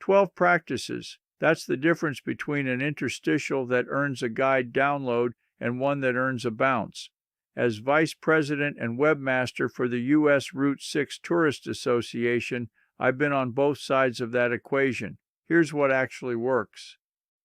12 practices. That's the difference between an interstitial that earns a guide download and one that earns a bounce. As Vice President and Webmaster for the U.S. Route 6 Tourist Association, I've been on both sides of that equation. Here's what actually works.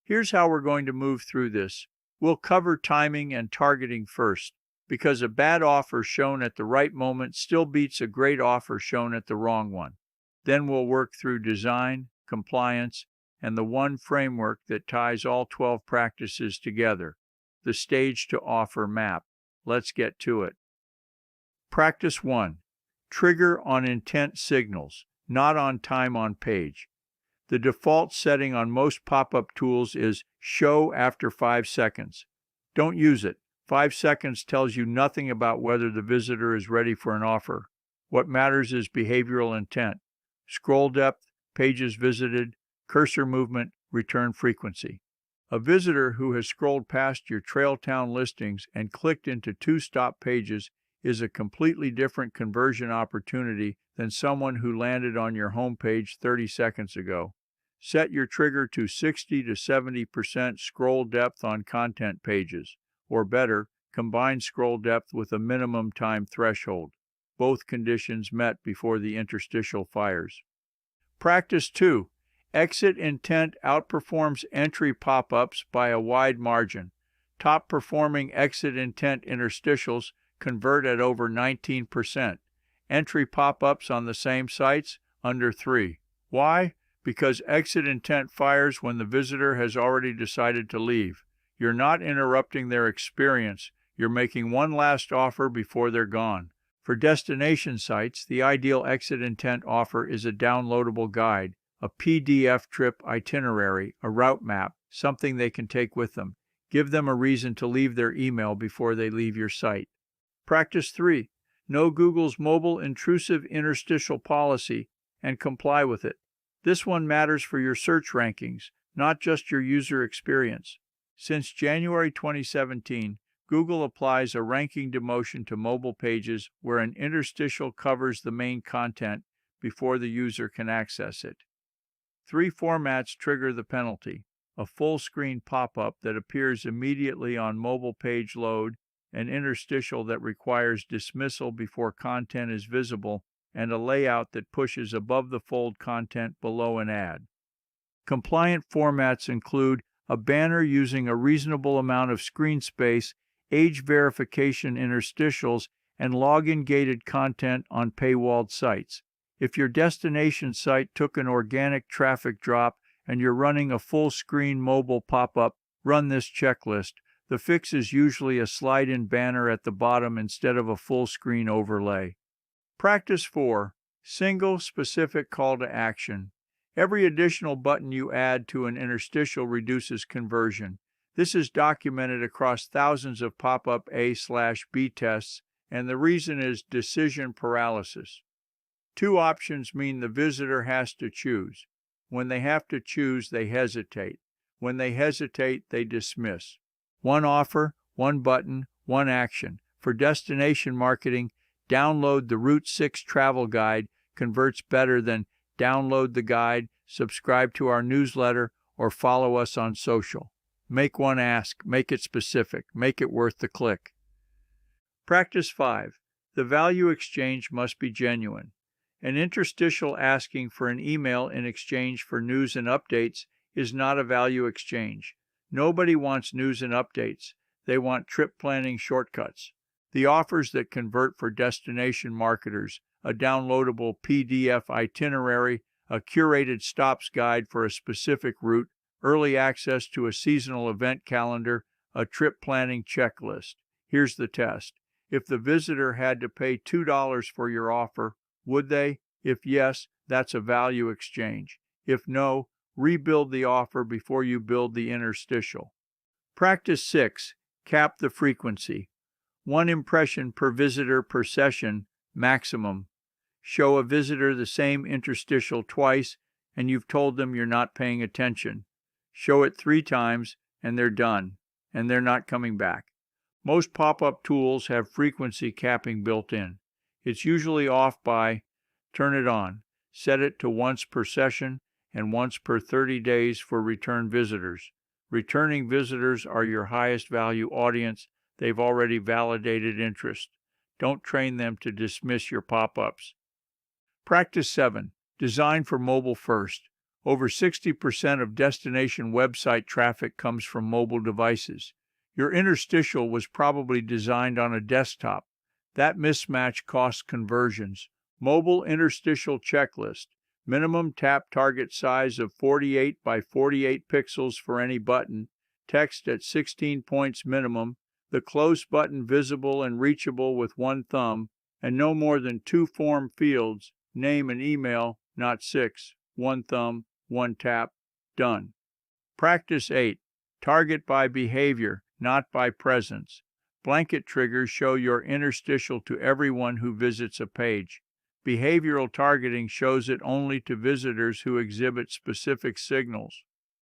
Here's how we're going to move through this. We'll cover timing and targeting first, because a bad offer shown at the right moment still beats a great offer shown at the wrong one. Then we'll work through design, compliance, and the one framework that ties all 12 practices together, the stage to offer map. Let's get to it. Practice 1. Trigger on intent signals, not on time on page. The default setting on most pop-up tools is show after 5 seconds. Don't use it. 5 seconds tells you nothing about whether the visitor is ready for an offer. What matters is behavioral intent. Scroll depth, pages visited, cursor movement, return frequency. A visitor who has scrolled past your trail town listings and clicked into 2 stop pages is a completely different conversion opportunity than someone who landed on your homepage 30 seconds ago. Set your trigger to 60 to 70% scroll depth on content pages, or better, combine scroll depth with a minimum time threshold, both conditions met before the interstitial fires. Practice 2. Exit intent outperforms entry pop-ups by a wide margin. Top-performing exit intent interstitials convert at over 19%. Entry pop-ups on the same sites, under 3. Why? Because exit intent fires when the visitor has already decided to leave. You're not interrupting their experience. You're making one last offer before they're gone. For destination sites, the ideal exit intent offer is a downloadable guide, a PDF trip itinerary, a route map, something they can take with them. Give them a reason to leave their email before they leave your site. Practice 3. Know Google's mobile intrusive interstitial policy and comply with it. This one matters for your search rankings, not just your user experience. Since January 2017, Google applies a ranking demotion to mobile pages where an interstitial covers the main content before the user can access it. 3 formats trigger the penalty: a full-screen pop-up that appears immediately on mobile page load, an interstitial that requires dismissal before content is visible, and a layout that pushes above the fold content below an ad. Compliant formats include a banner using a reasonable amount of screen space, age verification interstitials, and login-gated content on paywalled sites. If your destination site took an organic traffic drop and you're running a full-screen mobile pop-up, run this checklist. The fix is usually a slide-in banner at the bottom instead of a full-screen overlay. Practice 4. Single specific call to action. Every additional button you add to an interstitial reduces conversion. This is documented across thousands of pop-up A/B tests, and the reason is decision paralysis. 2 options mean the visitor has to choose. When they have to choose, they hesitate. When they hesitate, they dismiss. 1 offer, 1 button, 1 action. For destination marketing, download the Route 6 travel guide converts better than download the guide, subscribe to our newsletter, or follow us on social. Make one ask, make it specific, make it worth the click. Practice 5. The value exchange must be genuine. An interstitial asking for an email in exchange for news and updates is not a value exchange. Nobody wants news and updates. They want trip planning shortcuts. The offers that convert for destination marketers: a downloadable PDF itinerary, a curated stops guide for a specific route, early access to a seasonal event calendar, a trip planning checklist. Here's the test. If the visitor had to pay $2 for your offer, would they? If yes, that's a value exchange. If no, rebuild the offer before you build the interstitial. Practice 6. Cap the frequency. 1 impression per visitor per session, maximum. Show a visitor the same interstitial twice, and you've told them you're not paying attention. Show it 3 times, and they're done, and they're not coming back. Most pop-up tools have frequency capping built in. It's usually off by turn it on, set it to once per session, and once per 30 days for return visitors. Returning visitors are your highest value audience. They've already validated interest. Don't train them to dismiss your pop-ups. Practice 7. Design for mobile first. Over 60% of destination website traffic comes from mobile devices. Your interstitial was probably designed on a desktop. That mismatch costs conversions. Mobile interstitial checklist. Minimum tap target size of 48 by 48 pixels for any button. Text at 16 points minimum. The close button visible and reachable with one thumb. And no more than 2 form fields. Name and email, not 6. One thumb, one tap. Done. Practice 8. Target by behavior, not by presence. Blanket triggers show your interstitial to everyone who visits a page. Behavioral targeting shows it only to visitors who exhibit specific signals.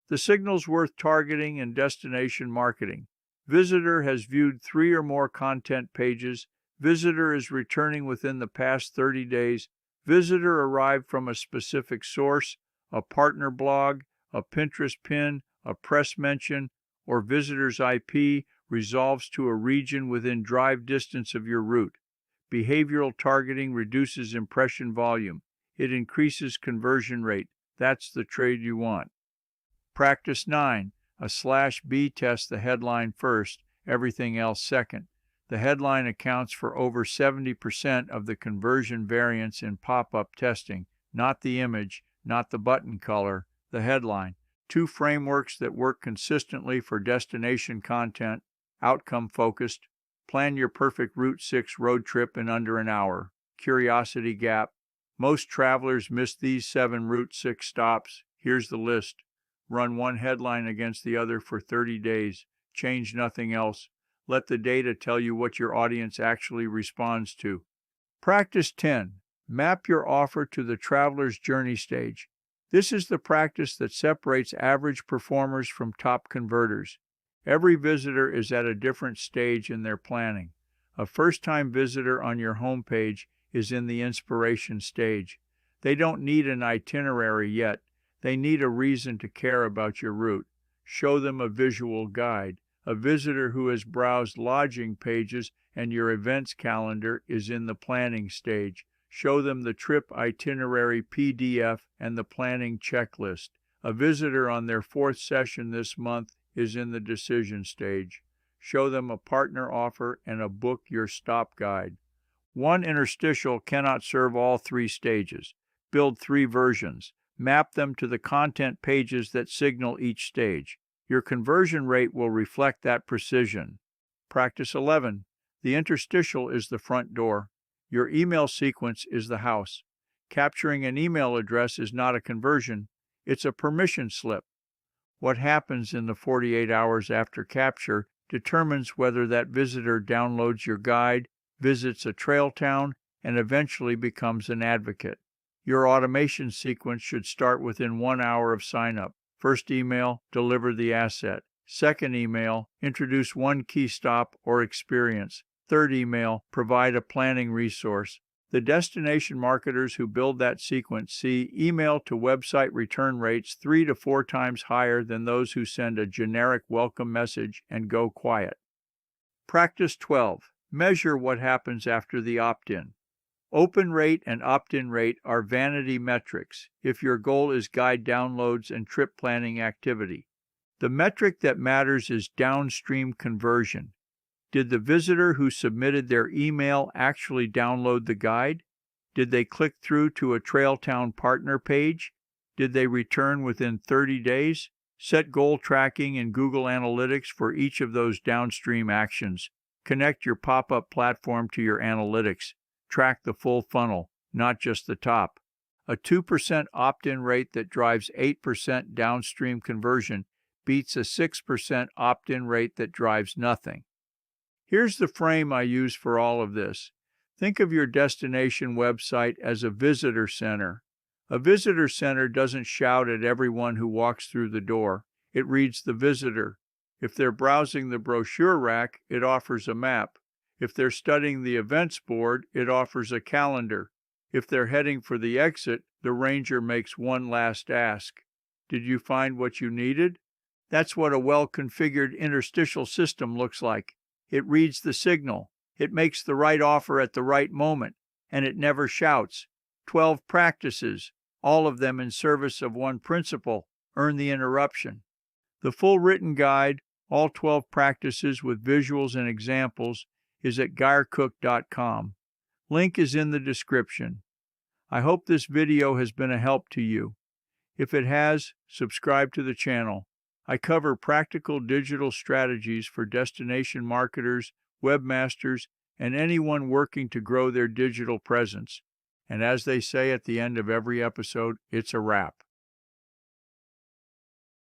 The signals worth targeting in destination marketing. Visitor has viewed 3 or more content pages. Visitor is returning within the past 30 days. Visitor arrived from a specific source, a partner blog, a Pinterest pin, a press mention, or visitor's IP resolves to a region within drive distance of your route. Behavioral targeting reduces impression volume. It increases conversion rate. That's the trade you want. Practice 9. A /B test the headline first, everything else second. The headline accounts for over 70% of the conversion variance in pop-up testing, not the image, not the button color, the headline. 2 frameworks that work consistently for destination content, outcome-focused. Plan your perfect Route 6 road trip in under an hour. Curiosity gap. Most travelers miss these 7 Route 6 stops. Here's the list. Run one headline against the other for 30 days. Change nothing else. Let the data tell you what your audience actually responds to. Practice 10. Map your offer to the traveler's journey stage. This is the practice that separates average performers from top converters. Every visitor is at a different stage in their planning. A first-time visitor on your homepage is in the inspiration stage. They don't need an itinerary yet. They need a reason to care about your route. Show them a visual guide. A visitor who has browsed lodging pages and your events calendar is in the planning stage. Show them the trip itinerary PDF and the planning checklist. A visitor on their 4th session this month is in the decision stage. Show them a partner offer and a book your stop guide. One interstitial cannot serve all 3 stages. Build 3 versions. Map them to the content pages that signal each stage. Your conversion rate will reflect that precision. Practice 11. The interstitial is the front door. Your email sequence is the house. Capturing an email address is not a conversion. It's a permission slip. What happens in the 48 hours after capture determines whether that visitor downloads your guide, visits a trail town, and eventually becomes an advocate. Your automation sequence should start within 1 hour of sign-up. First email, deliver the asset. Second email, introduce one key stop or experience. Third email, provide a planning resource. The destination marketers who build that sequence see email to website return rates 3 to 4 times higher than those who send a generic welcome message and go quiet. Practice 12. Measure what happens after the opt-in. Open rate and opt-in rate are vanity metrics if your goal is guide downloads and trip planning activity. The metric that matters is downstream conversion. Did the visitor who submitted their email actually download the guide? Did they click through to a Trailtown partner page? Did they return within 30 days? Set goal tracking in Google Analytics for each of those downstream actions. Connect your pop-up platform to your analytics. Track the full funnel, not just the top. A 2% opt-in rate that drives 8% downstream conversion beats a 6% opt-in rate that drives nothing. Here's the frame I use for all of this. Think of your destination website as a visitor center. A visitor center doesn't shout at everyone who walks through the door. It reads the visitor. If they're browsing the brochure rack, it offers a map. If they're studying the events board, it offers a calendar. If they're heading for the exit, the ranger makes one last ask. Did you find what you needed? That's what a well-configured interstitial system looks like. It reads the signal, it makes the right offer at the right moment, and it never shouts. 12 practices, all of them in service of one principle: earn the interruption. The full written guide, all 12 practices with visuals and examples, is at GeierCook.com. Link is in the description. I hope this video has been a help to you. If it has, subscribe to the channel. I cover practical digital strategies for destination marketers, webmasters, and anyone working to grow their digital presence. And as they say at the end of every episode, it's a wrap.